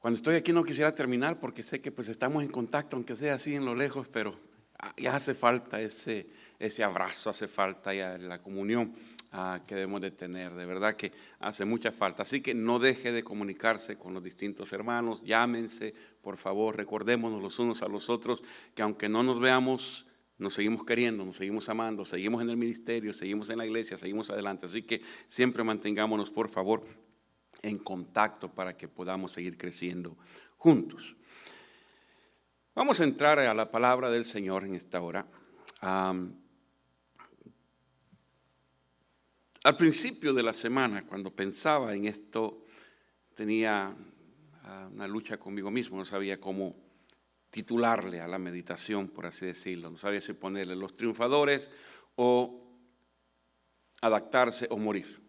Cuando estoy aquí no quisiera terminar porque sé que pues estamos en contacto, aunque sea así en lo lejos, pero ya hace falta ese abrazo, hace falta ya la comunión que debemos de tener. De verdad que hace mucha falta. Así que no deje de comunicarse con los distintos hermanos, llámense, por favor, recordémonos los unos a los otros que aunque no nos veamos, nos seguimos queriendo, nos seguimos amando, seguimos en el ministerio, seguimos en la iglesia, seguimos adelante. Así que siempre mantengámonos, por favor, en contacto para que podamos seguir creciendo juntos. Vamos a entrar a la palabra del Señor en esta hora. Al principio de la semana, cuando pensaba en esto, tenía una lucha conmigo mismo, no sabía cómo titularle a la meditación, por así decirlo, no sabía si ponerle los triunfadores o adaptarse o morir.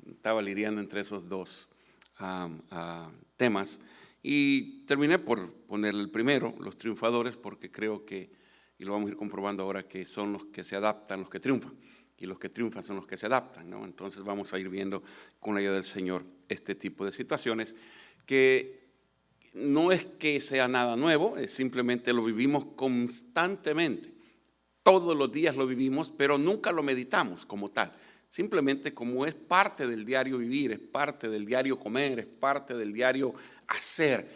Estaba lidiando entre esos dos temas y terminé por ponerle el primero, los triunfadores, porque creo que, y lo vamos a ir comprobando ahora, que son los que se adaptan, los que triunfan, y los que triunfan son los que se adaptan, ¿no? Entonces vamos a ir viendo con la ayuda del Señor este tipo de situaciones que no es que sea nada nuevo, es simplemente lo vivimos constantemente. Todos los días lo vivimos, pero nunca lo meditamos como tal. Simplemente como es parte del diario vivir, es parte del diario comer, es parte del diario hacer.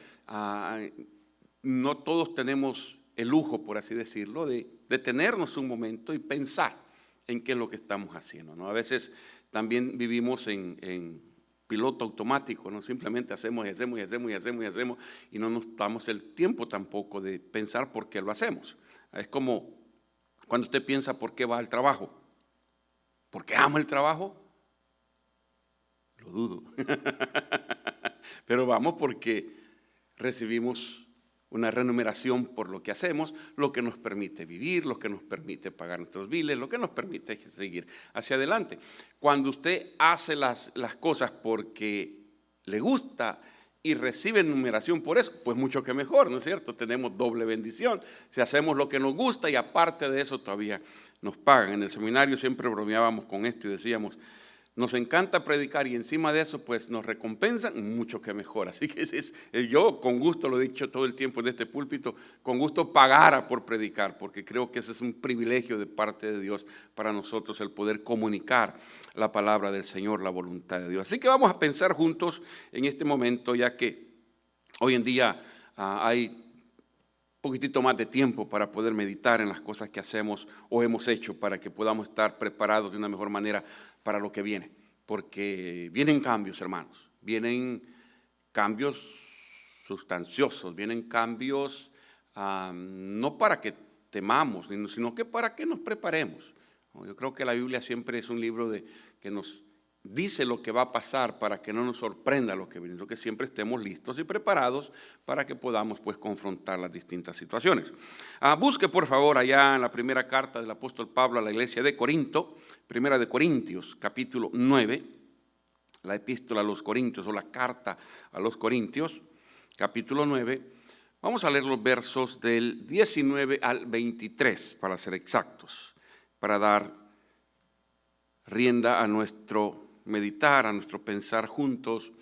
No todos tenemos el lujo, por así decirlo, de detenernos un momento y pensar en qué es lo que estamos haciendo, ¿no? A veces también vivimos en piloto automático, ¿no? Simplemente hacemos y hacemos y hacemos y hacemos y hacemos y no nos damos el tiempo tampoco de pensar por qué lo hacemos. Es como cuando usted piensa por qué va al trabajo. ¿Por qué amo el trabajo? Lo dudo. Pero vamos porque recibimos una remuneración por lo que hacemos, lo que nos permite vivir, lo que nos permite pagar nuestros biles, lo que nos permite seguir hacia adelante. Cuando usted hace las cosas porque le gusta y recibe numeración por eso, pues mucho que mejor, ¿no es cierto? Tenemos doble bendición. Si hacemos lo que nos gusta y aparte de eso todavía nos pagan. En el seminario siempre bromeábamos con esto y decíamos, nos encanta predicar y encima de eso pues nos recompensan, mucho que mejor. Así que yo con gusto lo he dicho todo el tiempo en este púlpito, con gusto pagara por predicar, porque creo que ese es un privilegio de parte de Dios para nosotros el poder comunicar la palabra del Señor, la voluntad de Dios. Así que vamos a pensar juntos en este momento, ya que hoy en día hay poquitito más de tiempo para poder meditar en las cosas que hacemos o hemos hecho para que podamos estar preparados de una mejor manera para lo que viene. Porque vienen cambios, hermanos, vienen cambios sustanciosos, vienen cambios no para que temamos, sino que para que nos preparemos. Yo creo que la Biblia siempre es un libro que nos dice lo que va a pasar para que no nos sorprenda lo que viene, sino que siempre estemos listos y preparados para que podamos pues confrontar las distintas situaciones. Busque por favor allá en la primera carta del apóstol Pablo a la iglesia de Corinto, primera de Corintios, capítulo 9, la epístola a los Corintios o la carta a los Corintios, capítulo 9. Vamos a leer los versos del 19 al 23 para ser exactos, para dar rienda a nuestro meditar, a nuestro pensar juntos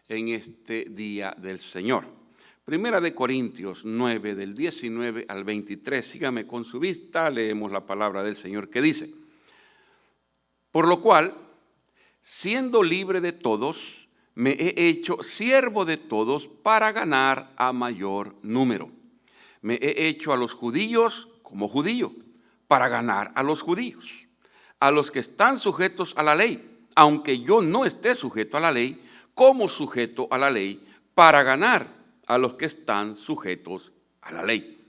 en este día del Señor. Primera de Corintios 9, del 19 al 23. Sígame con su vista, leemos la palabra del Señor que dice: por lo cual, siendo libre de todos, me he hecho siervo de todos para ganar a mayor número. Me he hecho a los judíos como judío, para ganar a los judíos. A los que están sujetos a la ley, aunque yo no esté sujeto a la ley, como sujeto a la ley, para ganar a los que están sujetos a la ley.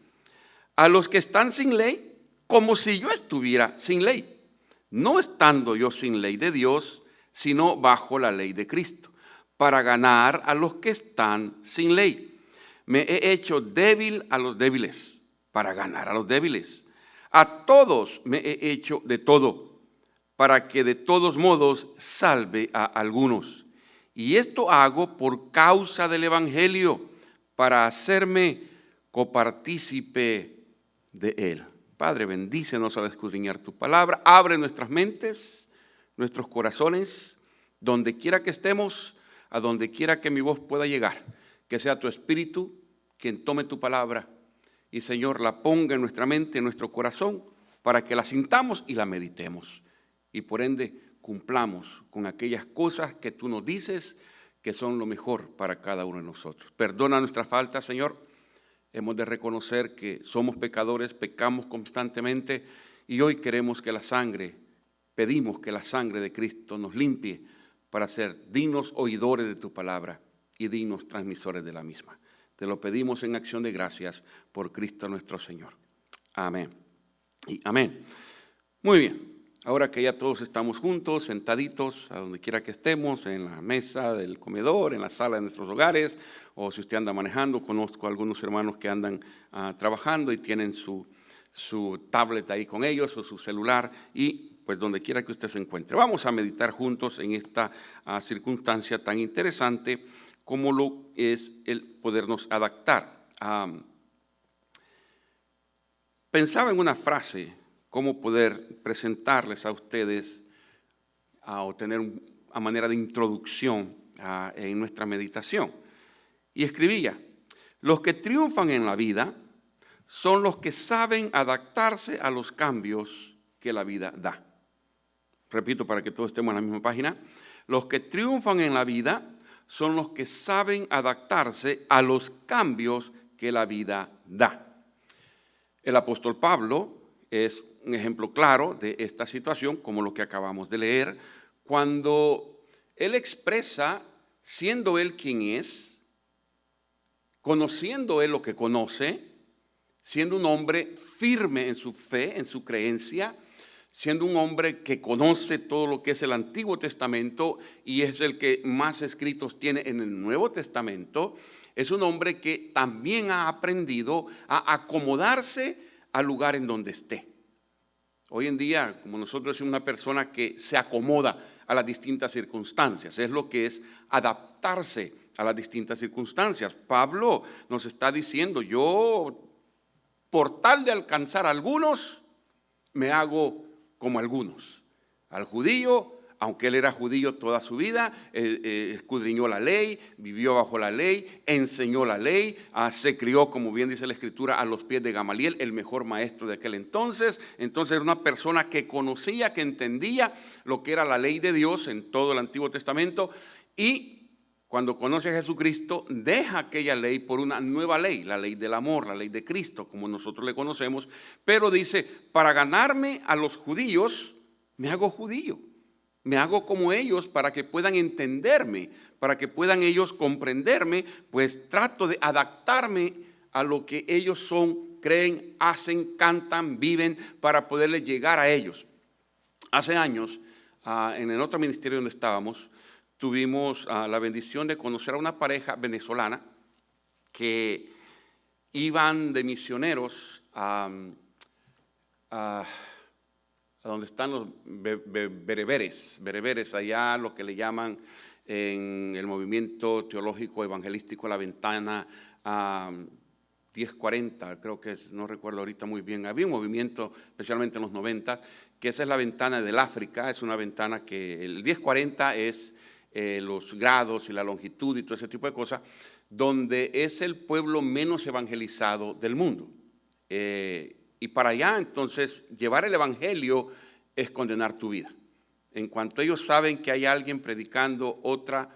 A los que están sin ley, como si yo estuviera sin ley, no estando yo sin ley de Dios, sino bajo la ley de Cristo, para ganar a los que están sin ley. Me he hecho débil a los débiles, para ganar a los débiles. A todos me he hecho de todo, para que de todos modos salve a algunos. Y esto hago por causa del Evangelio, para hacerme copartícipe de él. Padre, bendícenos al escudriñar tu palabra. Abre nuestras mentes, nuestros corazones, donde quiera que estemos, a donde quiera que mi voz pueda llegar. Que sea tu Espíritu quien tome tu palabra y, Señor, la ponga en nuestra mente, en nuestro corazón, para que la sintamos y la meditemos. Y por ende cumplamos con aquellas cosas que tú nos dices que son lo mejor para cada uno de nosotros. Perdona nuestras faltas, Señor. Hemos de reconocer que somos pecadores, pecamos constantemente y hoy queremos que pedimos que la sangre de Cristo nos limpie para ser dignos oidores de tu palabra y dignos transmisores de la misma. Te lo pedimos en acción de gracias por Cristo nuestro Señor. Amén y amén. Muy bien. Ahora que ya todos estamos juntos, sentaditos, a donde quiera que estemos, en la mesa del comedor, en la sala de nuestros hogares, o si usted anda manejando, conozco a algunos hermanos que andan trabajando y tienen su tablet ahí con ellos o su celular, y pues donde quiera que usted se encuentre. Vamos a meditar juntos en esta circunstancia tan interesante como lo es el podernos adaptar. Pensaba en una frase, cómo poder presentarles a ustedes o tener una manera de introducción en nuestra meditación. Y escribía: los que triunfan en la vida son los que saben adaptarse a los cambios que la vida da. Repito para que todos estemos en la misma página. Los que triunfan en la vida son los que saben adaptarse a los cambios que la vida da. El apóstol Pablo es un ejemplo claro de esta situación, como lo que acabamos de leer, cuando él expresa, siendo él quien es, conociendo él lo que conoce, siendo un hombre firme en su fe, en su creencia, siendo un hombre que conoce todo lo que es el Antiguo Testamento y es el que más escritos tiene en el Nuevo Testamento, es un hombre que también ha aprendido a acomodarse al lugar en donde esté. Hoy en día, como nosotros decimos, una persona que se acomoda a las distintas circunstancias, es lo que es adaptarse a las distintas circunstancias. Pablo nos está diciendo: yo, por tal de alcanzar a algunos, me hago como algunos. Al judío, aunque él era judío toda su vida, escudriñó la ley, vivió bajo la ley, enseñó la ley, se crió, como bien dice la Escritura, a los pies de Gamaliel, el mejor maestro de aquel entonces. Entonces era una persona que conocía, que entendía lo que era la ley de Dios en todo el Antiguo Testamento, y cuando conoce a Jesucristo, deja aquella ley por una nueva ley, la ley del amor, la ley de Cristo, como nosotros le conocemos, pero dice: para ganarme a los judíos, me hago judío. Me hago como ellos para que puedan entenderme, para que puedan ellos comprenderme, pues trato de adaptarme a lo que ellos son, creen, hacen, cantan, viven, para poderles llegar a ellos. Hace años, en el otro ministerio donde estábamos, tuvimos la bendición de conocer a una pareja venezolana que iban de misioneros a donde están los bereberes, allá lo que le llaman en el movimiento teológico evangelístico La Ventana 1040, creo que es, no recuerdo ahorita muy bien. Había un movimiento, especialmente en los 90, que esa es la ventana del África, es una ventana que el 1040 es los grados y la longitud y todo ese tipo de cosas, donde es el pueblo menos evangelizado del mundo. Y para allá, entonces, llevar el evangelio es condenar tu vida. En cuanto ellos saben que hay alguien predicando otra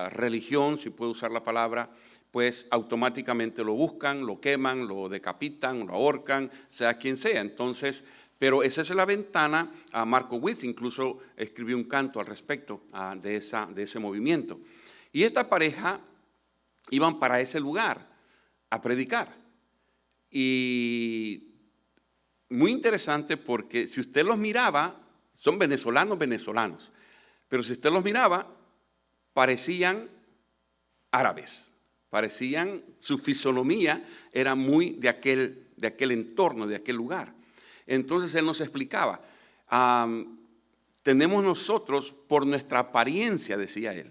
religión, si puedo usar la palabra, pues automáticamente lo buscan, lo queman, lo decapitan, lo ahorcan, sea quien sea. Entonces, pero esa es la ventana. Marco Witt incluso escribió un canto al respecto de ese movimiento. Y esta pareja iban para ese lugar a predicar. Y muy interesante porque si usted los miraba, son venezolanos, pero si usted los miraba, parecían árabes, su fisonomía era muy de aquel entorno, de aquel lugar. Entonces él nos explicaba, tenemos nosotros, por nuestra apariencia, decía él,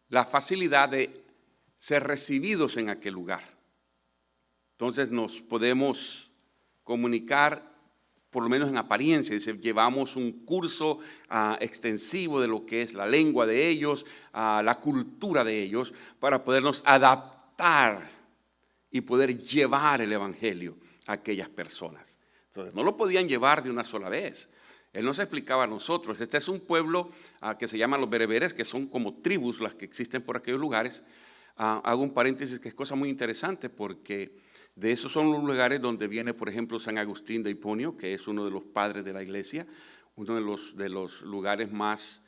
la facilidad de ser recibidos en aquel lugar. Entonces nos podemos comunicar por lo menos en apariencia. Dice, llevamos un curso extensivo de lo que es la lengua de ellos, la cultura de ellos, para podernos adaptar y poder llevar el evangelio a aquellas personas. Entonces, no lo podían llevar de una sola vez. Él nos explicaba a nosotros, este es un pueblo que se llama los bereberes, que son como tribus las que existen por aquellos lugares. Hago un paréntesis que es cosa muy interesante porque de esos son los lugares donde viene, por ejemplo, San Agustín de Hiponio, que es uno de los padres de la iglesia, uno de los lugares más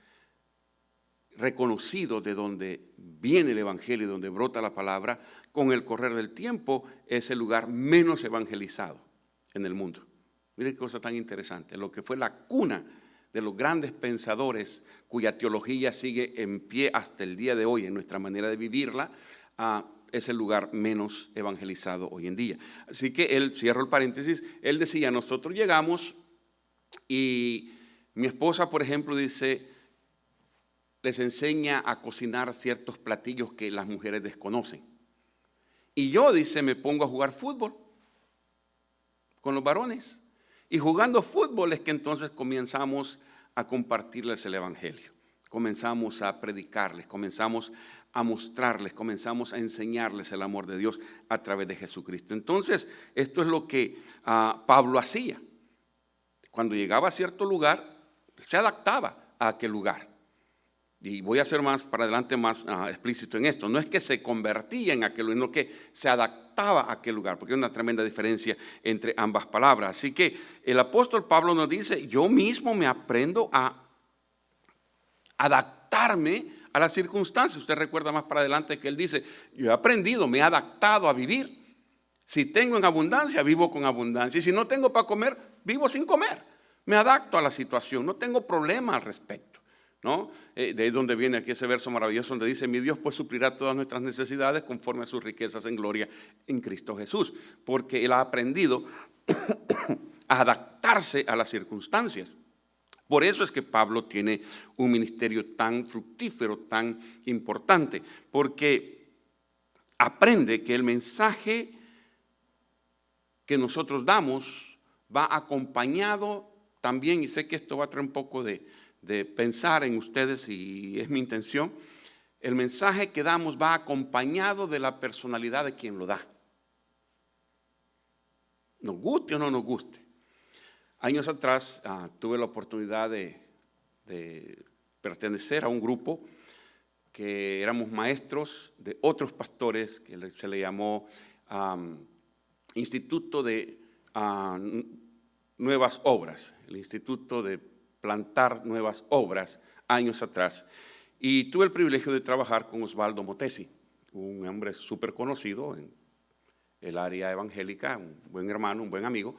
reconocidos de donde viene el evangelio, donde brota la palabra. Con el correr del tiempo es el lugar menos evangelizado en el mundo. Miren qué cosa tan interesante, lo que fue la cuna de los grandes pensadores cuya teología sigue en pie hasta el día de hoy en nuestra manera de vivirla, es el lugar menos evangelizado hoy en día. Así que él, cierro el paréntesis, él decía, nosotros llegamos y mi esposa, por ejemplo, dice, les enseña a cocinar ciertos platillos que las mujeres desconocen. Y yo, dice, me pongo a jugar fútbol con los varones. Y jugando fútbol es que entonces comenzamos a compartirles el evangelio. Comenzamos a predicarles, comenzamos a mostrarles, comenzamos a enseñarles el amor de Dios a través de Jesucristo. Entonces, esto es lo que Pablo hacía. Cuando llegaba a cierto lugar, se adaptaba a aquel lugar. Y voy a ser más para adelante más explícito en esto. No es que se convertía en aquel lugar, sino que se adaptaba a aquel lugar, porque hay una tremenda diferencia entre ambas palabras. Así que el apóstol Pablo nos dice, yo mismo me aprendo a adaptarme a las circunstancias. Usted recuerda más para adelante que él dice, yo he aprendido, me he adaptado a vivir. Si tengo en abundancia, vivo con abundancia. Y si no tengo para comer, vivo sin comer. Me adapto a la situación, no tengo problema al respecto. ¿No? De ahí donde viene aquí ese verso maravilloso donde dice, mi Dios pues suplirá todas nuestras necesidades conforme a sus riquezas en gloria en Cristo Jesús. Porque él ha aprendido a adaptarse a las circunstancias. Por eso es que Pablo tiene un ministerio tan fructífero, tan importante, porque aprende que el mensaje que nosotros damos va acompañado también, y sé que esto va a traer un poco de pensar en ustedes y es mi intención, el mensaje que damos va acompañado de la personalidad de quien lo da. Nos guste o no nos guste. Años atrás tuve la oportunidad de pertenecer a un grupo que éramos maestros de otros pastores que se le llamó Instituto de Nuevas Obras, el Instituto de Plantar Nuevas Obras, años atrás. Y tuve el privilegio de trabajar con Osvaldo Motesi, un hombre súper conocido en el área evangélica, un buen hermano, un buen amigo,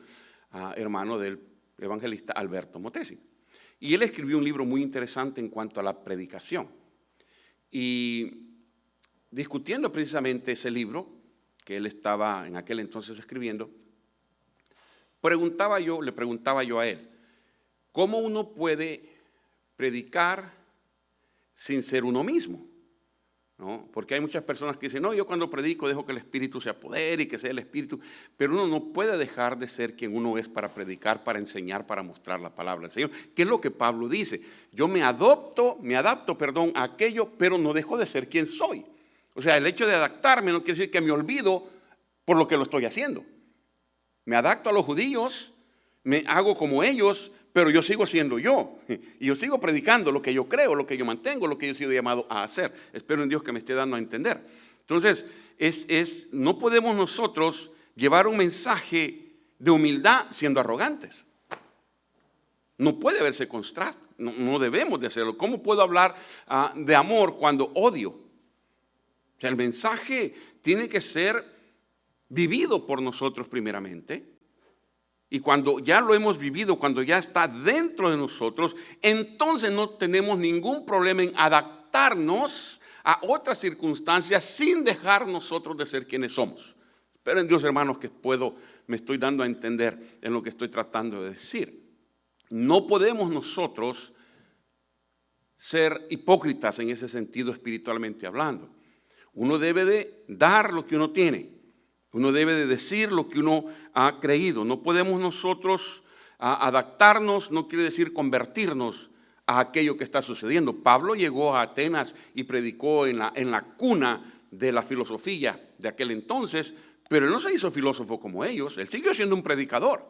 hermano del evangelista Alberto Motesi. Y él escribió un libro muy interesante en cuanto a la predicación. Y discutiendo precisamente ese libro, que él estaba en aquel entonces escribiendo, le preguntaba yo a él, ¿cómo uno puede predicar sin ser uno mismo? ¿No? Porque hay muchas personas que dicen, no, yo cuando predico dejo que el Espíritu se apodere y que sea el Espíritu, pero uno no puede dejar de ser quien uno es para predicar, para enseñar, para mostrar la palabra del Señor. ¿Qué es lo que Pablo dice? Yo me adapto a aquello, pero no dejo de ser quien soy. O sea, el hecho de adaptarme no quiere decir que me olvido por lo que lo estoy haciendo. Me adapto a los judíos, me hago como ellos, pero yo sigo siendo yo, y yo sigo predicando lo que yo creo, lo que yo mantengo, lo que yo he sido llamado a hacer. Espero en Dios que me esté dando a entender. Entonces, no podemos nosotros llevar un mensaje de humildad siendo arrogantes. No puede haberse contraste, no debemos de hacerlo. ¿Cómo puedo hablar de amor cuando odio? O sea, el mensaje tiene que ser vivido por nosotros primeramente. Y cuando ya lo hemos vivido, cuando ya está dentro de nosotros, entonces no tenemos ningún problema en adaptarnos a otras circunstancias sin dejar nosotros de ser quienes somos. Pero en Dios, hermanos, que me estoy dando a entender en lo que estoy tratando de decir. No podemos nosotros ser hipócritas en ese sentido espiritualmente hablando. Uno debe de dar lo que uno tiene. Uno debe de decir lo que uno ha creído. No podemos nosotros Adaptarnos no quiere decir convertirnos a aquello que está sucediendo. Pablo llegó a Atenas y predicó en la cuna de la filosofía de aquel entonces, pero él no se hizo filósofo como ellos, él siguió siendo un predicador.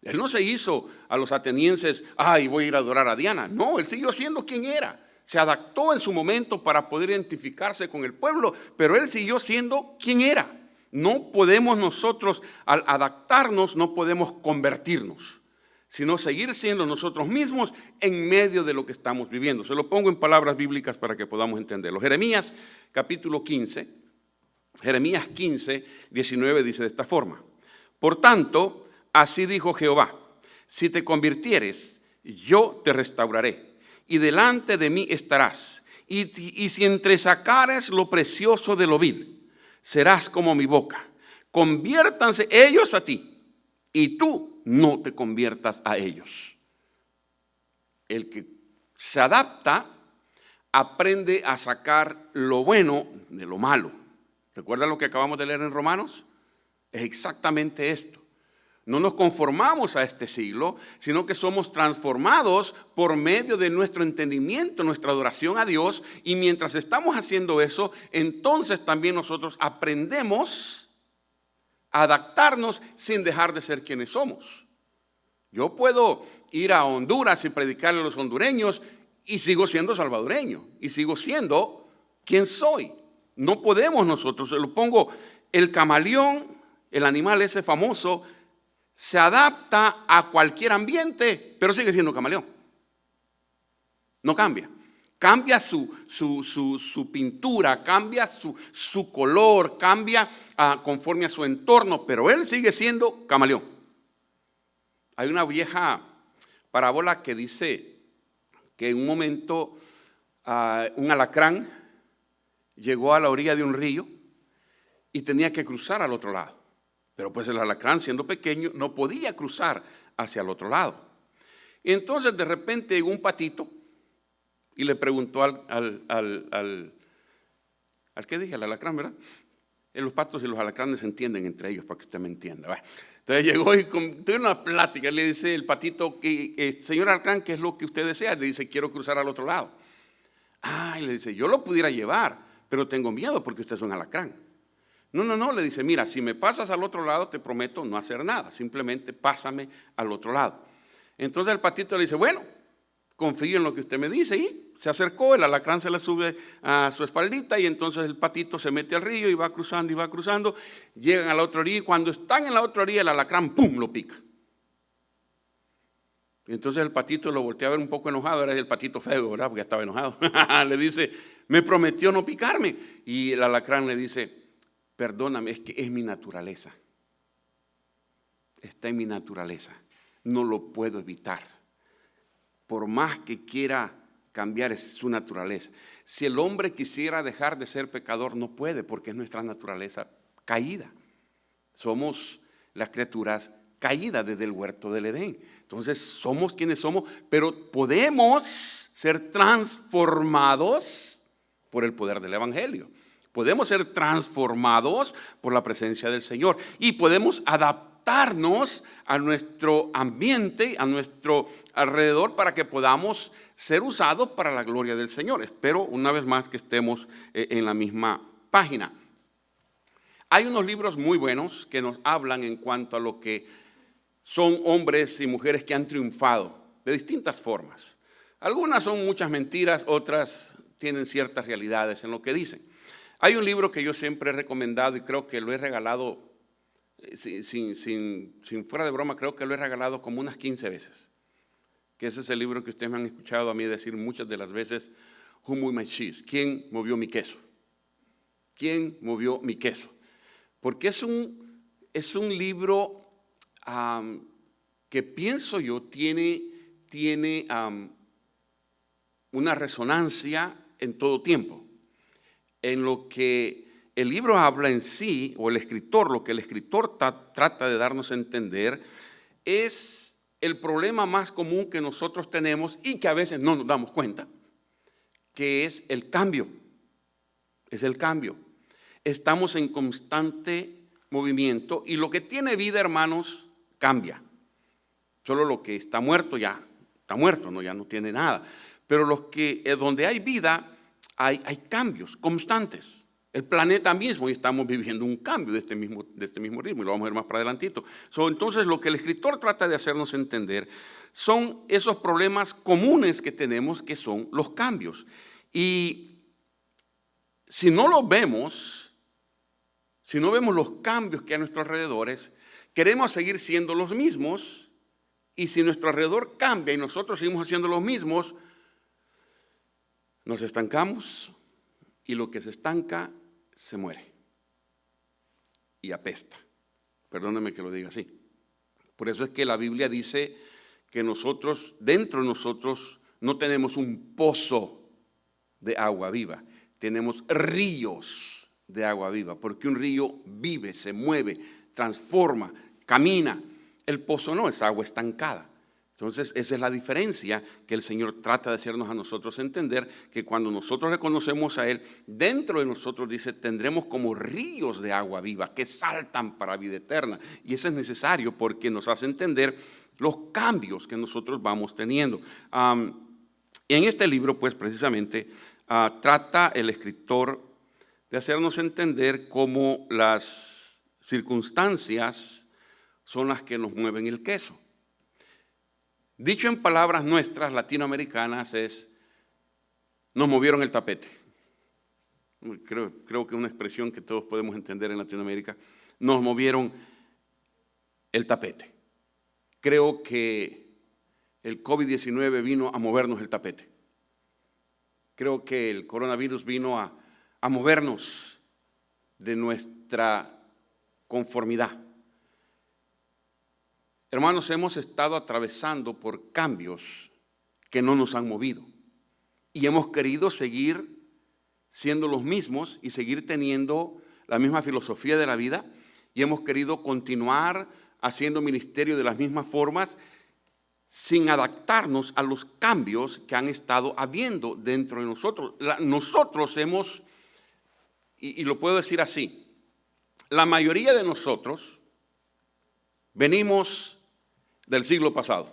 Él no se hizo a los atenienses, voy a ir a adorar a Diana. No, él siguió siendo quien era. Se adaptó en su momento para poder identificarse con el pueblo, pero él siguió siendo quien era. No podemos nosotros, al adaptarnos, no podemos convertirnos, sino seguir siendo nosotros mismos en medio de lo que estamos viviendo. Se lo pongo en palabras bíblicas para que podamos entenderlo. Jeremías capítulo 15, Jeremías 15, 19 dice de esta forma: por tanto, así dijo Jehová, si te convirtieres, yo te restauraré, y delante de mí estarás, y si entresacares lo precioso de lo vil, serás como mi boca. Conviértanse ellos a ti, y tú no te conviertas a ellos. El que se adapta aprende a sacar lo bueno de lo malo. ¿Recuerdan lo que acabamos de leer en Romanos? Es exactamente esto. No nos conformamos a este siglo, sino que somos transformados por medio de nuestro entendimiento, nuestra adoración a Dios. Y mientras estamos haciendo eso, entonces también nosotros aprendemos a adaptarnos sin dejar de ser quienes somos. Yo puedo ir a Honduras y predicarle a los hondureños y sigo siendo salvadoreño y sigo siendo quien soy. No podemos nosotros, se lo pongo, el camaleón, el animal ese famoso, se adapta a cualquier ambiente, pero sigue siendo camaleón. No cambia. Cambia su pintura, cambia su color, cambia conforme a su entorno, pero él sigue siendo camaleón. Hay una vieja parábola que dice que en un momento un alacrán llegó a la orilla de un río y tenía que cruzar al otro lado. Pero pues el alacrán, siendo pequeño, no podía cruzar hacia el otro lado. Y entonces de repente llegó un patito y le preguntó al ¿qué dije? Al alacrán, ¿verdad? Los patos y los alacranes se entienden entre ellos, para que usted me entienda. ¿Va? Entonces llegó y tuve una plática. Le dice el patito, señor alacrán, ¿qué es lo que usted desea? Le dice, quiero cruzar al otro lado. Y le dice, yo lo pudiera llevar, pero tengo miedo porque usted es un alacrán. No, le dice, mira, si me pasas al otro lado, te prometo no hacer nada, simplemente pásame al otro lado. Entonces el patito le dice, bueno, confío en lo que usted me dice, y se acercó, el alacrán se le sube a su espaldita, y entonces el patito se mete al río y va cruzando, llegan a la otra orilla, y cuando están en la otra orilla, el alacrán, ¡pum!, lo pica. Y entonces el patito lo voltea a ver un poco enojado, era el patito feo, ¿verdad?, porque estaba enojado. Le dice, me prometió no picarme, y el alacrán le dice, perdóname, es que es mi naturaleza. Está en mi naturaleza. No lo puedo evitar. Por más que quiera cambiar, es su naturaleza. Si el hombre quisiera dejar de ser pecador, no puede, porque es nuestra naturaleza caída. Somos las criaturas caídas desde el huerto del Edén. Entonces somos quienes somos, pero podemos ser transformados por el poder del Evangelio. Podemos ser transformados por la presencia del Señor y podemos adaptarnos a nuestro ambiente, a nuestro alrededor, para que podamos ser usados para la gloria del Señor. Espero una vez más que estemos en la misma página. Hay unos libros muy buenos que nos hablan en cuanto a lo que son hombres y mujeres que han triunfado de distintas formas. Algunas son muchas mentiras, otras tienen ciertas realidades en lo que dicen. Hay un libro que yo siempre he recomendado y creo que lo he regalado, sin fuera de broma, creo que lo he regalado como unas 15 veces. Que ese es el libro que ustedes me han escuchado a mí decir muchas de las veces, Who Moved My Cheese? ¿Quién movió mi queso? ¿Quién movió mi queso? Porque es un libro que pienso yo tiene una resonancia en todo tiempo. En lo que el libro habla en sí, o el escritor, lo que el escritor trata de darnos a entender, es el problema más común que nosotros tenemos y que a veces no nos damos cuenta, que es el cambio. Es el cambio. Estamos en constante movimiento y lo que tiene vida, hermanos, cambia. Solo lo que está muerto ya está muerto, ¿no? Ya no tiene nada. Pero donde hay vida, hay cambios constantes. El planeta mismo, y estamos viviendo un cambio de este mismo ritmo, y lo vamos a ver más para adelantito. Entonces, lo que el escritor trata de hacernos entender son esos problemas comunes que tenemos, que son los cambios. Y si no los vemos, si no vemos los cambios que hay a nuestros alrededores, queremos seguir siendo los mismos. Y si nuestro alrededor cambia y nosotros seguimos haciendo los mismos, nos estancamos, y lo que se estanca se muere y apesta. Perdóname que lo diga así. Por eso es que la Biblia dice que nosotros, dentro de nosotros, no tenemos un pozo de agua viva, tenemos ríos de agua viva, porque un río vive, se mueve, transforma, camina. El pozo no, es agua estancada. Entonces, esa es la diferencia que el Señor trata de hacernos a nosotros entender, que cuando nosotros reconocemos a Él, dentro de nosotros, dice, tendremos como ríos de agua viva que saltan para vida eterna. Y eso es necesario porque nos hace entender los cambios que nosotros vamos teniendo. En este libro, pues, precisamente, trata el escritor de hacernos entender cómo las circunstancias son las que nos mueven el queso. Dicho en palabras nuestras latinoamericanas es, nos movieron el tapete. Creo que es una expresión que todos podemos entender en Latinoamérica. Nos movieron el tapete. Creo que el COVID-19 vino a movernos el tapete. Creo que el coronavirus vino a movernos de nuestra conformidad. Hermanos, hemos estado atravesando por cambios que no nos han movido y hemos querido seguir siendo los mismos y seguir teniendo la misma filosofía de la vida, y hemos querido continuar haciendo ministerio de las mismas formas sin adaptarnos a los cambios que han estado habiendo dentro de nosotros. Nosotros hemos, y lo puedo decir así, la mayoría de nosotros venimos del siglo pasado.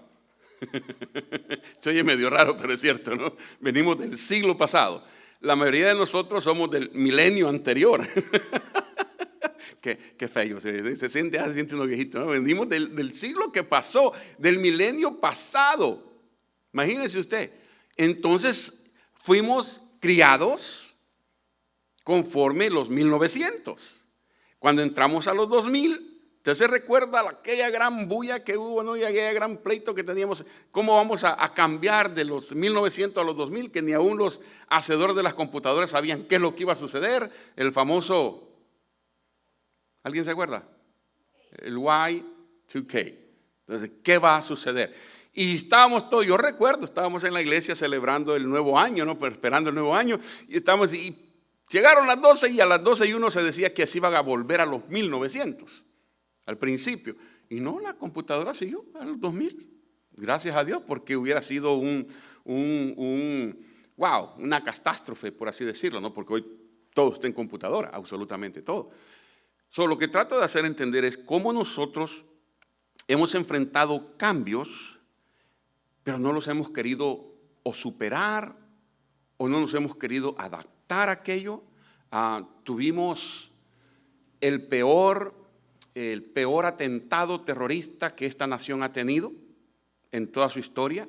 Se oye medio raro, pero es cierto, ¿no? Venimos del siglo pasado. La mayoría de nosotros somos del milenio anterior. Qué feo, se siente uno viejito, ¿no? Venimos del siglo que pasó, del milenio pasado. Imagínese usted. Entonces, fuimos criados conforme los 1900. Cuando entramos a los 2000, ¿usted se recuerda aquella gran bulla que hubo, ¿no? Y aquella gran pleito que teníamos? ¿Cómo vamos a cambiar de los 1900 a los 2000? Que ni aún los hacedores de las computadoras sabían qué es lo que iba a suceder. El famoso, ¿alguien se acuerda? El Y2K. Entonces, ¿qué va a suceder? Y estábamos todos, yo recuerdo, estábamos en la iglesia celebrando el nuevo año, ¿no? Pero esperando el nuevo año. Y llegaron las 12 y a las 12:01 se decía que así iban a volver a los 1900. Al principio. Y no, la computadora siguió a los 2000. Gracias a Dios, porque hubiera sido una catástrofe, por así decirlo, ¿no? Porque hoy todo está en computadora, absolutamente todo. Lo que trato de hacer entender es cómo nosotros hemos enfrentado cambios, pero no los hemos querido o superar, o no nos hemos querido adaptar a aquello. Tuvimos el peor atentado terrorista que esta nación ha tenido en toda su historia,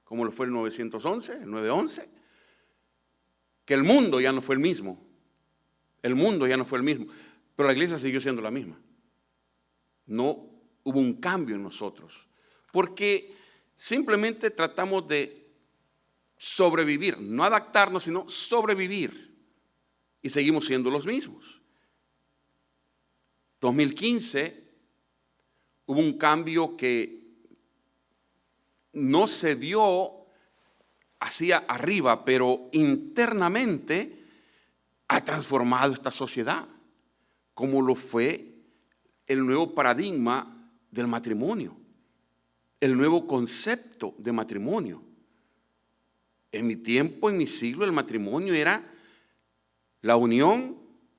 como lo fue el 911, el 9/11, que el mundo ya no fue el mismo. El mundo ya no fue el mismo, pero la iglesia siguió siendo la misma. No hubo un cambio en nosotros, porque simplemente tratamos de sobrevivir, no adaptarnos, sino sobrevivir, y seguimos siendo los mismos. 2015 hubo un cambio que no se vio hacia arriba, pero internamente ha transformado esta sociedad, como lo fue el nuevo paradigma del matrimonio, el nuevo concepto de matrimonio. En mi tiempo, en mi siglo, el matrimonio era la unión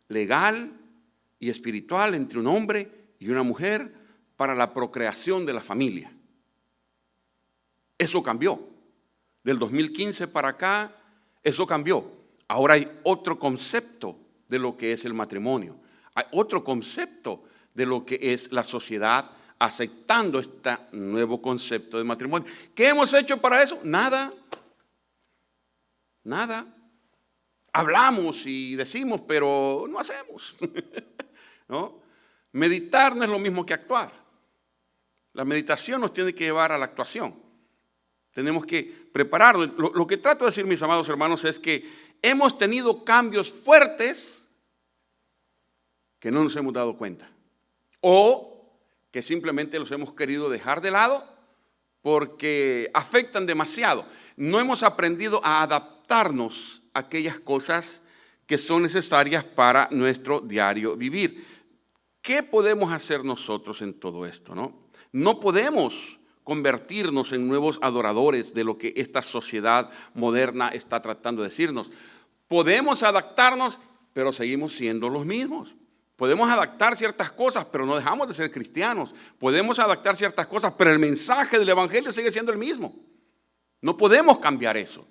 legal y espiritual entre un hombre y una mujer para la procreación de la familia. Eso cambió. Del 2015 para acá, eso cambió. Ahora hay otro concepto de lo que es el matrimonio. Hay otro concepto de lo que es la sociedad aceptando este nuevo concepto de matrimonio. ¿Qué hemos hecho para eso? Nada. Nada. Hablamos y decimos, pero no hacemos. ¿No? Meditar no es lo mismo que actuar. La meditación nos tiene que llevar a la actuación. Tenemos que prepararnos. Lo que trato de decir, mis amados hermanos, es que hemos tenido cambios fuertes que no nos hemos dado cuenta. O que simplemente los hemos querido dejar de lado porque afectan demasiado. No hemos aprendido a adaptarnos a aquellas cosas que son necesarias para nuestro diario vivir. ¿Qué podemos hacer nosotros en todo esto? No podemos convertirnos en nuevos adoradores de lo que esta sociedad moderna está tratando de decirnos. Podemos adaptarnos, pero seguimos siendo los mismos. Podemos adaptar ciertas cosas, pero no dejamos de ser cristianos. Podemos adaptar ciertas cosas, pero el mensaje del evangelio sigue siendo el mismo. No podemos cambiar eso.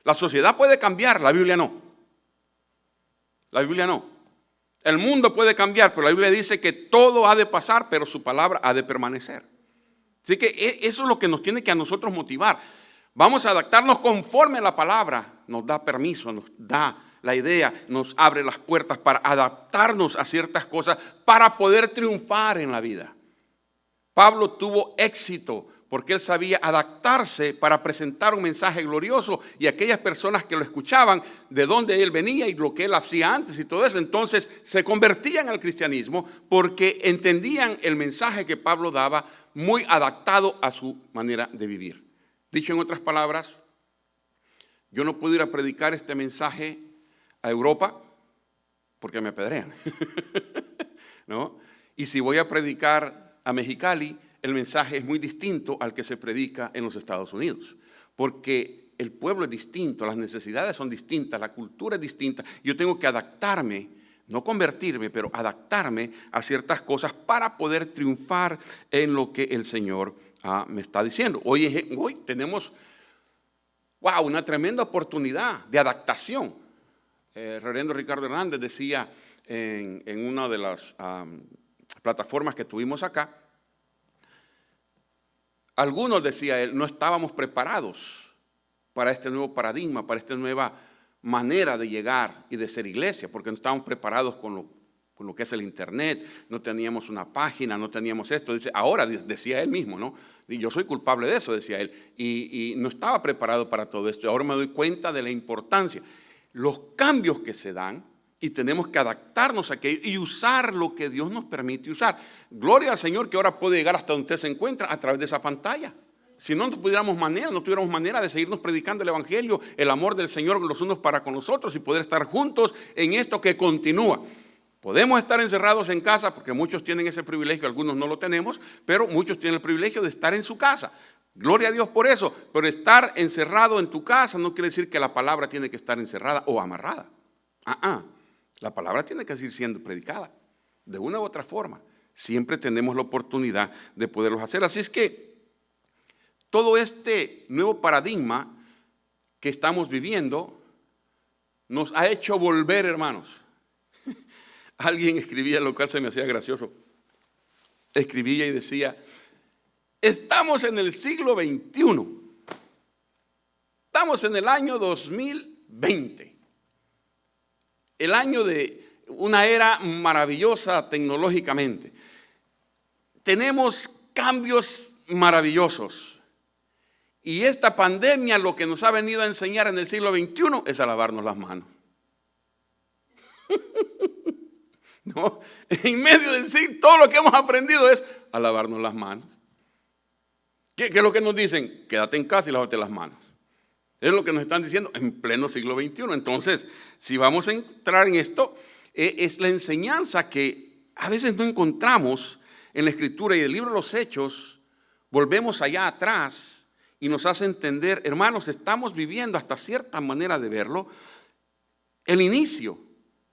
La sociedad puede cambiar, la Biblia no. La Biblia no. El mundo puede cambiar, pero la Biblia dice que todo ha de pasar, pero su palabra ha de permanecer. Así que eso es lo que nos tiene que a nosotros motivar. Vamos a adaptarnos conforme a la palabra. Nos da permiso, nos da la idea, nos abre las puertas para adaptarnos a ciertas cosas para poder triunfar en la vida. Pablo tuvo éxito porque él sabía adaptarse para presentar un mensaje glorioso y aquellas personas que lo escuchaban, de dónde él venía y lo que él hacía antes y todo eso, entonces se convertían al cristianismo porque entendían el mensaje que Pablo daba muy adaptado a su manera de vivir. Dicho en otras palabras, yo no puedo ir a predicar este mensaje a Europa porque me apedrean. ¿No? Y si voy a predicar a Mexicali, el mensaje es muy distinto al que se predica en los Estados Unidos, porque el pueblo es distinto, las necesidades son distintas, la cultura es distinta. Yo tengo que adaptarme, no convertirme, pero adaptarme a ciertas cosas para poder triunfar en lo que el Señor me está diciendo. Hoy tenemos una tremenda oportunidad de adaptación. El reverendo Ricardo Hernández decía en una de las plataformas que tuvimos acá, algunos, decía él, no estábamos preparados para este nuevo paradigma, para esta nueva manera de llegar y de ser iglesia, porque no estábamos preparados con lo que es el internet, no teníamos una página, no teníamos esto. Dice, ahora, decía él mismo, ¿no? Y yo soy culpable de eso, decía él, y no estaba preparado para todo esto. Y ahora me doy cuenta de la importancia. Los cambios que se dan y tenemos que adaptarnos a aquello y usar lo que Dios nos permite usar. Gloria al Señor que ahora puede llegar hasta donde usted se encuentra a través de esa pantalla. Si no tuviéramos manera de seguirnos predicando el evangelio, el amor del Señor los unos para con los otros y poder estar juntos en esto que continúa. Podemos estar encerrados en casa porque muchos tienen ese privilegio, algunos no lo tenemos, pero muchos tienen el privilegio de estar en su casa. Gloria a Dios por eso, pero estar encerrado en tu casa no quiere decir que la palabra tiene que estar encerrada o amarrada. La palabra tiene que seguir siendo predicada de una u otra forma. Siempre tenemos la oportunidad de poderlos hacer. Así es que todo este nuevo paradigma que estamos viviendo nos ha hecho volver, hermanos. Alguien escribía, lo cual se me hacía gracioso. Escribía y decía: estamos en el siglo XXI. Estamos en el año 2020. El año de una era maravillosa tecnológicamente. Tenemos cambios maravillosos. Y esta pandemia lo que nos ha venido a enseñar en el siglo XXI es a lavarnos las manos. No, en medio del siglo todo lo que hemos aprendido es a lavarnos las manos. ¿Qué es lo que nos dicen? Quédate en casa y lávate las manos. Es lo que nos están diciendo en pleno siglo XXI. Entonces, si vamos a entrar en esto, es la enseñanza que a veces no encontramos en la Escritura y el libro de los Hechos. Volvemos allá atrás y nos hace entender, hermanos, estamos viviendo hasta cierta manera de verlo, el inicio.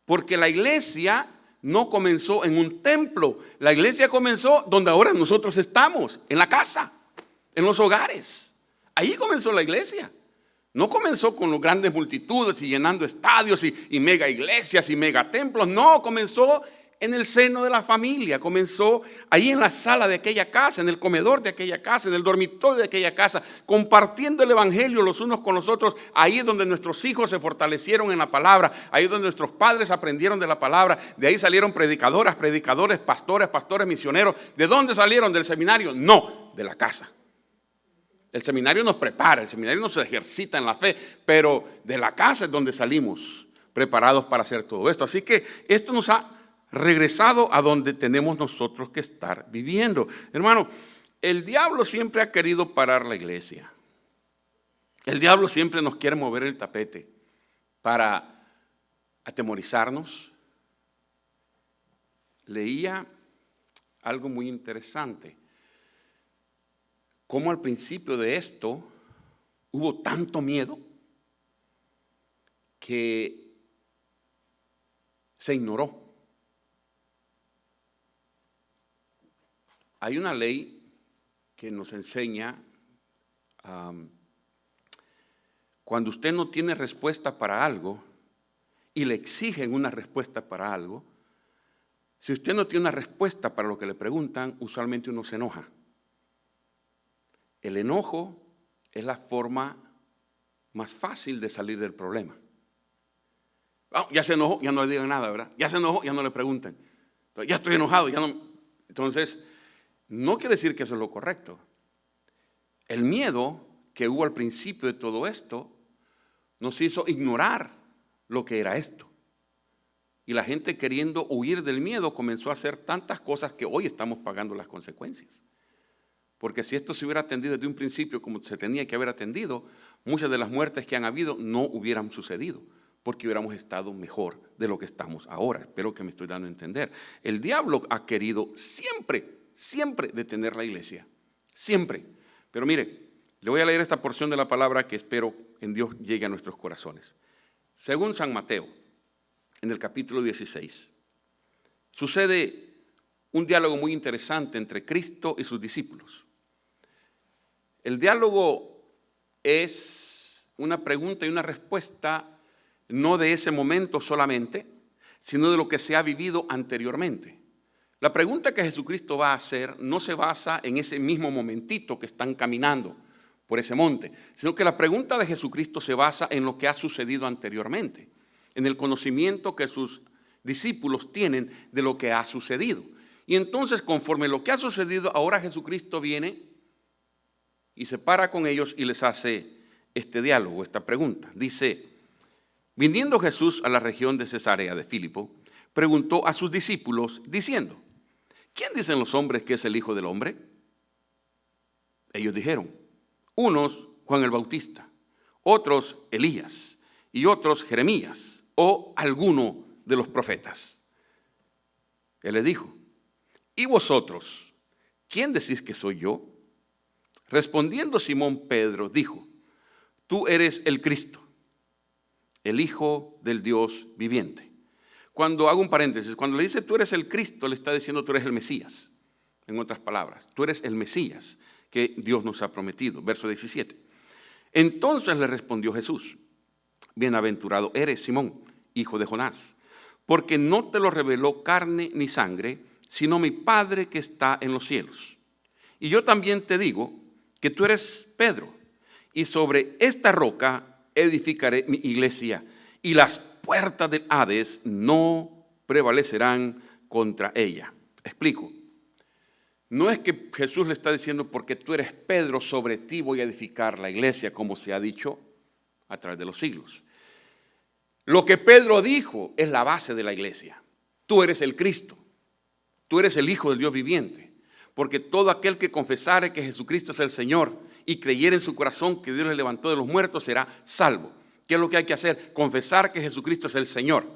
Porque la iglesia no comenzó en un templo. La iglesia comenzó donde ahora nosotros estamos, en la casa, en los hogares. Ahí comenzó la iglesia. No comenzó con las grandes multitudes y llenando estadios y mega iglesias y mega templos. No, comenzó en el seno de la familia. Comenzó ahí en la sala de aquella casa, en el comedor de aquella casa, en el dormitorio de aquella casa, compartiendo el evangelio los unos con los otros. Ahí es donde nuestros hijos se fortalecieron en la palabra. Ahí es donde nuestros padres aprendieron de la palabra. De ahí salieron predicadoras, predicadores, pastores, misioneros. ¿De dónde salieron? ¿Del seminario? No, de la casa. El seminario nos prepara, el seminario nos ejercita en la fe, pero de la casa es donde salimos preparados para hacer todo esto. Así que esto nos ha regresado a donde tenemos nosotros que estar viviendo. Hermano, el diablo siempre ha querido parar la iglesia. El diablo siempre nos quiere mover el tapete para atemorizarnos. Leía algo muy interesante. Cómo al principio de esto hubo tanto miedo que se ignoró. Hay una ley que nos enseña, cuando usted no tiene respuesta para algo y le exigen una respuesta para algo, si usted no tiene una respuesta para lo que le preguntan, usualmente uno se enoja. El enojo es la forma más fácil de salir del problema. Ya se enojó, ya no le digan nada, ¿verdad? Ya se enojó, ya no le preguntan. Ya estoy enojado, ya no. Entonces, no quiere decir que eso es lo correcto. El miedo que hubo al principio de todo esto nos hizo ignorar lo que era esto. Y la gente, queriendo huir del miedo, comenzó a hacer tantas cosas que hoy estamos pagando las consecuencias. Porque si esto se hubiera atendido desde un principio como se tenía que haber atendido, muchas de las muertes que han habido no hubieran sucedido, porque hubiéramos estado mejor de lo que estamos ahora. Espero que me estoy dando a entender. El diablo ha querido siempre detener la iglesia, siempre. Pero mire, le voy a leer esta porción de la palabra que espero en Dios llegue a nuestros corazones. Según San Mateo, en el capítulo 16, sucede un diálogo muy interesante entre Cristo y sus discípulos. El diálogo es una pregunta y una respuesta no de ese momento solamente, sino de lo que se ha vivido anteriormente. La pregunta que Jesucristo va a hacer no se basa en ese mismo momentito que están caminando por ese monte, sino que la pregunta de Jesucristo se basa en lo que ha sucedido anteriormente, en el conocimiento que sus discípulos tienen de lo que ha sucedido. Y entonces, conforme lo que ha sucedido, ahora Jesucristo viene y se para con ellos y les hace este diálogo, esta pregunta. Dice: viniendo Jesús a la región de Cesarea de Filipo, preguntó a sus discípulos diciendo: ¿quién dicen los hombres que es el Hijo del Hombre? Ellos dijeron: unos Juan el Bautista, otros Elías y otros Jeremías o alguno de los profetas. Él le dijo: ¿y vosotros, quién decís que soy yo? Respondiendo Simón Pedro dijo: tú eres el Cristo, el Hijo del Dios viviente. Cuando hago un paréntesis, cuando le dice tú eres el Cristo, le está diciendo tú eres el Mesías. En otras palabras, tú eres el Mesías que Dios nos ha prometido. Verso 17. Entonces le respondió Jesús: bienaventurado eres, Simón, hijo de Jonás, porque no te lo reveló carne ni sangre, sino mi Padre que está en los cielos. Y yo también te digo que tú eres Pedro, y sobre esta roca edificaré mi iglesia, y las puertas del Hades no prevalecerán contra ella. Explico. No es que Jesús le está diciendo porque tú eres Pedro, sobre ti voy a edificar la iglesia, como se ha dicho a través de los siglos. Lo que Pedro dijo es la base de la iglesia. Tú eres el Cristo, tú eres el Hijo del Dios viviente. Porque todo aquel que confesare que Jesucristo es el Señor y creyere en su corazón que Dios le levantó de los muertos será salvo. ¿Qué es lo que hay que hacer? Confesar que Jesucristo es el Señor.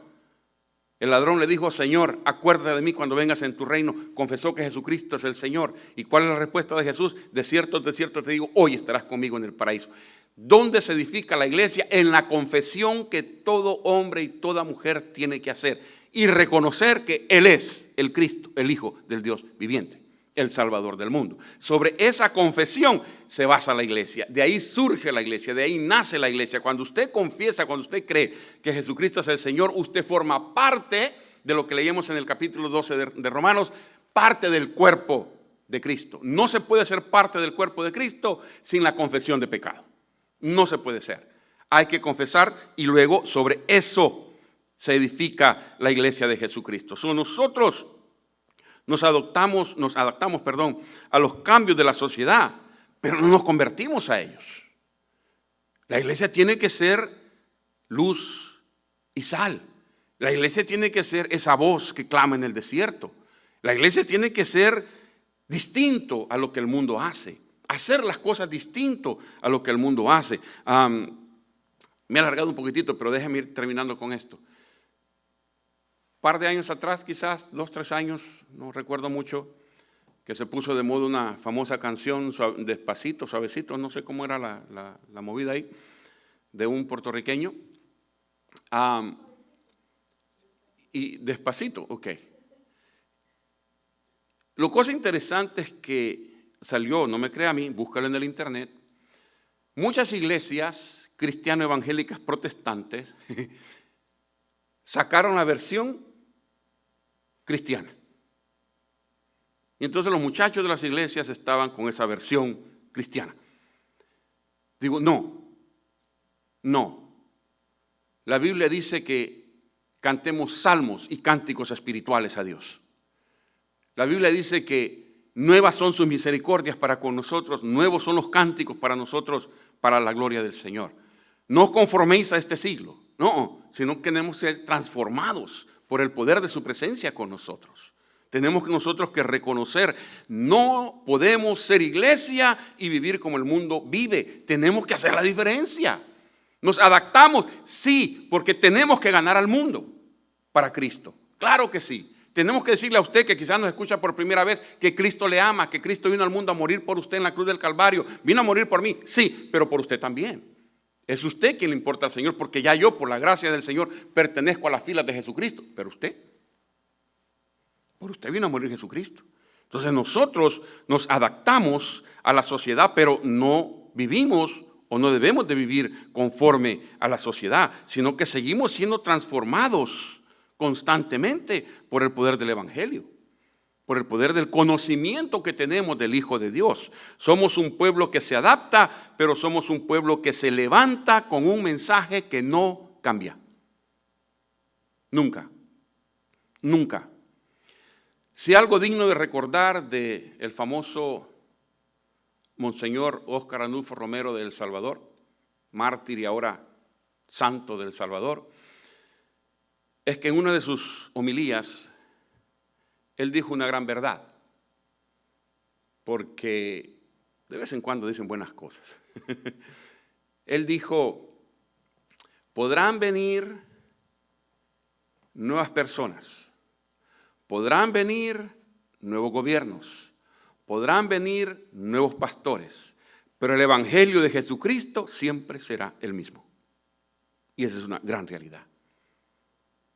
El ladrón le dijo: Señor, acuérdate de mí cuando vengas en tu reino. Confesó que Jesucristo es el Señor. ¿Y cuál es la respuesta de Jesús? De cierto te digo, hoy estarás conmigo en el paraíso. ¿Dónde se edifica la iglesia? En la confesión que todo hombre y toda mujer tiene que hacer y reconocer que Él es el Cristo, el Hijo del Dios viviente. el Salvador del mundo. Sobre esa confesión se basa la iglesia. De ahí surge la iglesia, de ahí nace la iglesia. Cuando usted confiesa, cuando usted cree que Jesucristo es el Señor, usted forma parte de lo que leímos en el capítulo 12 de Romanos, parte del cuerpo de Cristo. No se puede ser parte del cuerpo de Cristo sin la confesión de pecado. No se puede ser. Hay que confesar y luego sobre eso se edifica la iglesia de Jesucristo. Nosotros nos adaptamos, a los cambios de la sociedad, pero no nos convertimos a ellos. La iglesia tiene que ser luz y sal. La iglesia tiene que ser esa voz que clama en el desierto. La iglesia tiene que ser distinto a lo que el mundo hace. Hacer las cosas distinto a lo que el mundo hace. Me he alargado un poquitito, pero déjeme ir terminando con esto. Par de años atrás, quizás 2, 3 años, no recuerdo mucho, que se puso de moda una famosa canción, Despacito, Suavecito, no sé cómo era la movida ahí, de un puertorriqueño. Y Despacito, ok. Lo cosa interesante es que salió, no me crea a mí, búscalo en el internet, muchas iglesias cristiano-evangélicas protestantes sacaron la versión cristiana. Y entonces los muchachos de las iglesias estaban con esa versión cristiana. Digo, no. La Biblia dice que cantemos salmos y cánticos espirituales a Dios. La Biblia dice que nuevas son sus misericordias para con nosotros, nuevos son los cánticos para nosotros, para la gloria del Señor. No os conforméis a este siglo, no, sino que queremos ser transformados por el poder de su presencia con nosotros. Tenemos nosotros que reconocer, no podemos ser iglesia y vivir como el mundo vive. Tenemos que hacer la diferencia. Nos adaptamos, sí, porque tenemos que ganar al mundo para Cristo. Claro que sí. Tenemos que decirle a usted que quizás nos escucha por primera vez que Cristo le ama, que Cristo vino al mundo a morir por usted en la cruz del Calvario. Vino a morir por mí, sí, pero por usted también. Es usted quien le importa al Señor, porque ya yo, por la gracia del Señor, pertenezco a las filas de Jesucristo. Pero usted, por usted vino a morir Jesucristo. Entonces nosotros nos adaptamos a la sociedad, pero no vivimos o no debemos de vivir conforme a la sociedad, sino que seguimos siendo transformados constantemente por el poder del Evangelio, por el poder del conocimiento que tenemos del Hijo de Dios. Somos un pueblo que se adapta, pero somos un pueblo que se levanta con un mensaje que no cambia. Nunca. Si algo digno de recordar del famoso Monseñor Óscar Arnulfo Romero de El Salvador, mártir y ahora santo del Salvador, es que en una de sus homilías él dijo una gran verdad, porque de vez en cuando dicen buenas cosas. Él dijo, podrán venir nuevas personas, podrán venir nuevos gobiernos, podrán venir nuevos pastores, pero el Evangelio de Jesucristo siempre será el mismo. Y esa es una gran realidad.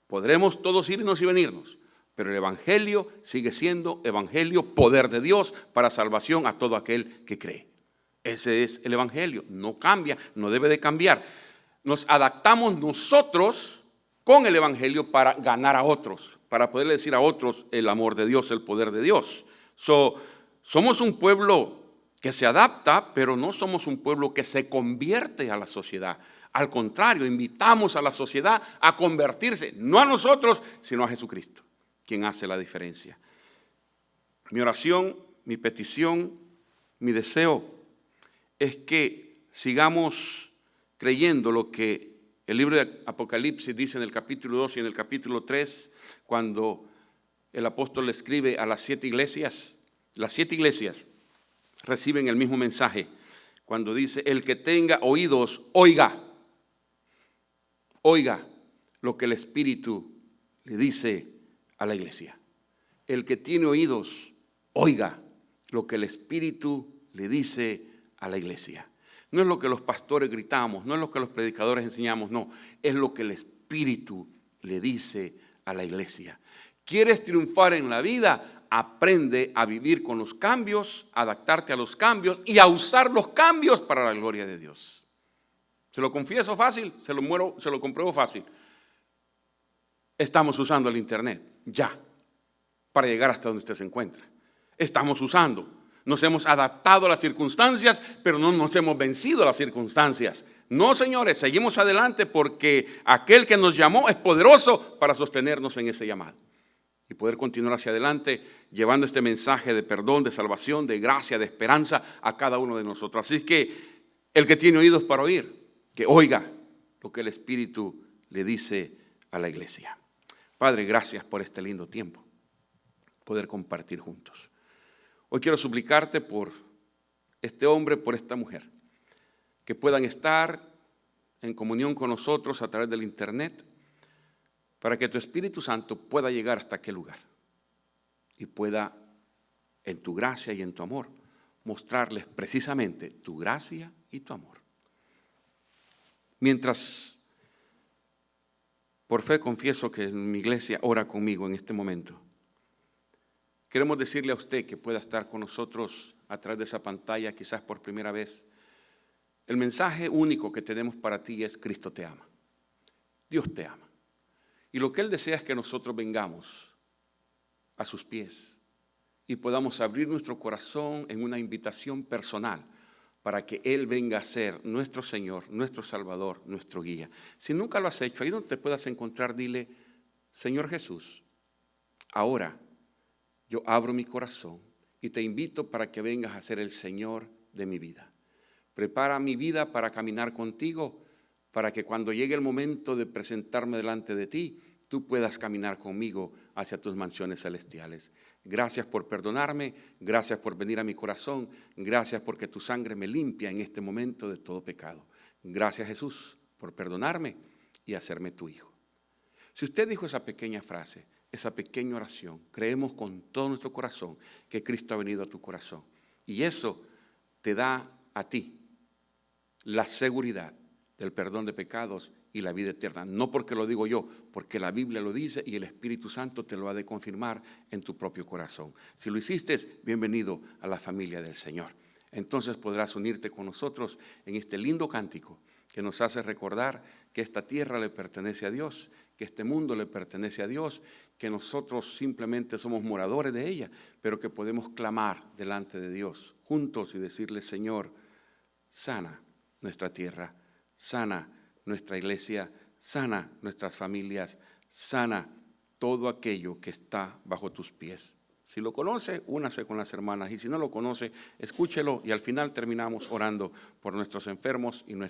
Podremos todos irnos y venirnos, pero el Evangelio sigue siendo Evangelio, poder de Dios para salvación a todo aquel que cree. Ese es el Evangelio, no cambia, no debe de cambiar. Nos adaptamos nosotros con el Evangelio para ganar a otros, para poderle decir a otros el amor de Dios, el poder de Dios. Somos un pueblo que se adapta, pero no somos un pueblo que se convierte a la sociedad. Al contrario, invitamos a la sociedad a convertirse, no a nosotros, sino a Jesucristo, quien hace la diferencia. Mi oración, mi petición, mi deseo es que sigamos creyendo lo que el libro de Apocalipsis dice en el capítulo 2 y en el capítulo 3, cuando el apóstol le escribe a las 7 iglesias. Las 7 iglesias reciben el mismo mensaje cuando dice, el que tenga oídos, oiga lo que el Espíritu le dice a la iglesia. El que tiene oídos, oiga lo que el Espíritu le dice a la iglesia. No es lo que los pastores gritamos, no es lo que los predicadores enseñamos, no, es lo que el Espíritu le dice a la iglesia. ¿Quieres triunfar en la vida? aprende a vivir con los cambios, a adaptarte a los cambios y a usar los cambios para la gloria de Dios. Se lo confieso fácil, se lo compruebo fácil. Estamos usando el internet ya para llegar hasta donde usted se encuentra. Estamos usando, nos hemos adaptado a las circunstancias, pero no nos hemos vencido a las circunstancias. No, señores, seguimos adelante porque aquel que nos llamó es poderoso para sostenernos en ese llamado y poder continuar hacia adelante llevando este mensaje de perdón, de salvación, de gracia, de esperanza a cada uno de nosotros. Así que el que tiene oídos para oír, que oiga lo que el Espíritu le dice a la iglesia. Padre, gracias por este lindo tiempo, poder compartir juntos. Hoy quiero suplicarte por este hombre, por esta mujer, que puedan estar en comunión con nosotros a través del internet, para que tu Espíritu Santo pueda llegar hasta aquel lugar y pueda, en tu gracia y en tu amor, mostrarles precisamente tu gracia y tu amor. Mientras, por fe confieso que mi iglesia ora conmigo en este momento, queremos decirle a usted que pueda estar con nosotros a través de esa pantalla, quizás por primera vez. El mensaje único que tenemos para ti es: Cristo te ama, Dios te ama. Y lo que Él desea es que nosotros vengamos a sus pies y podamos abrir nuestro corazón en una invitación personal para que Él venga a ser nuestro Señor, nuestro Salvador, nuestro guía. Si nunca lo has hecho, ahí donde te puedas encontrar, dile: Señor Jesús, ahora yo abro mi corazón y te invito para que vengas a ser el Señor de mi vida. Prepara mi vida para caminar contigo, para que cuando llegue el momento de presentarme delante de ti, tú puedas caminar conmigo hacia tus mansiones celestiales. Gracias por perdonarme, gracias por venir a mi corazón, gracias porque tu sangre me limpia en este momento de todo pecado. Gracias, Jesús, por perdonarme y hacerme tu hijo. Si usted dijo esa pequeña frase, esa pequeña oración, creemos con todo nuestro corazón que Cristo ha venido a tu corazón. Y eso te da a ti la seguridad del perdón de pecados y la vida eterna. No porque lo digo yo, porque la Biblia lo dice y el Espíritu Santo te lo ha de confirmar en tu propio corazón. Si lo hiciste, bienvenido a la familia del Señor. Entonces podrás unirte con nosotros en este lindo cántico que nos hace recordar que esta tierra le pertenece a Dios, que este mundo le pertenece a Dios, que nosotros simplemente somos moradores de ella, pero que podemos clamar delante de Dios juntos y decirle: Señor, sana nuestra tierra, sana nuestra iglesia, sana nuestras familias, sana todo aquello que está bajo tus pies. Si lo conoce, únase con las hermanas, y si no lo conoce, escúchelo, y al final terminamos orando por nuestros enfermos y nuestros